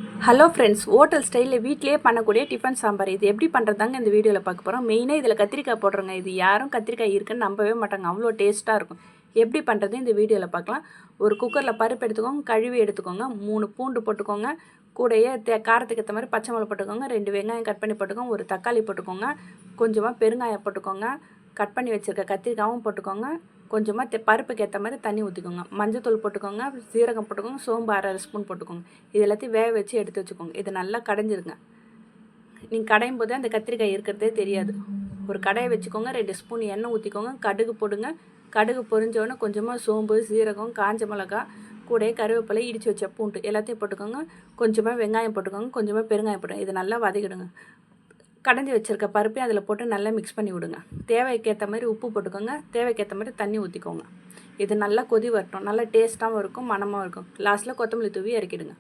Hello friends, hotel ஸ்டைலில் வீட்டிலேயே பண்ணக்கூடிய டிஃபன் சாம்பார் இது எப்படி பண்ணுறதாங்க இந்த வீடியோவில் பார்க்க போகிறோம். மெயினாக இதில் கத்திரிக்காய் போடுறோங்க. இது யாரும் கத்திரிக்காய் இருக்குன்னு நம்பவே மாட்டாங்க, அவ்வளோ டேஸ்ட்டாக இருக்கும். எப்படி பண்ணுறது இந்த வீடியோவில் பார்க்கலாம். ஒரு குக்கரில் பருப்பு எடுத்துக்கோங்க, கழுவி எடுத்துக்கோங்க. 3 பூண்டு போட்டுக்கோங்க, கூடையே காரத்துக்கு ஏற்ற மாதிரி பச்சை மிளகா போட்டுக்கோங்க, 2 வெங்காயம் கட் பண்ணி போட்டுக்கோங்க, ஒரு தக்காளி போட்டுக்கோங்க, கொஞ்சமாக பெருங்காயம் போட்டுக்கோங்க, கட் பண்ணி வச்சுருக்க கத்திரிக்காயும் போட்டுக்கோங்க, கொஞ்சமாக பருப்புக்கு ஏற்ற மாதிரி தண்ணி ஊற்றிக்கோங்க, மஞ்சத்தூள் போட்டுக்கோங்க, சீரகம் போட்டுக்கோங்க, சோம்பு 1/2 ஸ்பூன் போட்டுக்கோங்க. இது எல்லாத்தையும் வேக வச்சு எடுத்து வச்சுக்கோங்க. இது நல்லா கடைஞ்சிருங்க. நீங்கள் கடையும் போது அந்த கத்திரிக்காய் இருக்கிறதே தெரியாது. ஒரு கடாயை வச்சுக்கோங்க, 2 ஸ்பூன் எண்ணெய் ஊற்றிக்கோங்க, கடுகு போடுங்க. கடுகு பொரிஞ்சோடனே கொஞ்சமாக சோம்பு, சீரகம், காஞ்ச மிளகா, கூடயே கருவேப்பிலை, இடித்து வச்ச பூண்டு எல்லாத்தையும் போட்டுக்கோங்க. கொஞ்சமாக வெங்காயம் போட்டுக்கோங்க, கொஞ்சமாக பெருங்காயம் போட்டுங்க. இது நல்லா வதக்கிடுங்க. கடைஞ்சி வச்சுருக்க பருப்பையும் அதில் போட்டு நல்லா மிக்ஸ் பண்ணி விடுங்க. தேவைக்கேற்ற மாதிரி உப்பு போட்டுக்கோங்க, தேவைக்கேற்ற மாதிரி தண்ணி ஊற்றிக்கோங்க. இது நல்லா கொதி வரட்டும். நல்லா டேஸ்ட்டாகவும் இருக்கும், மணமாகவும் இருக்கும். லாஸ்ட்டில் கொத்தமல்லி தூவி இறக்கிடுங்க.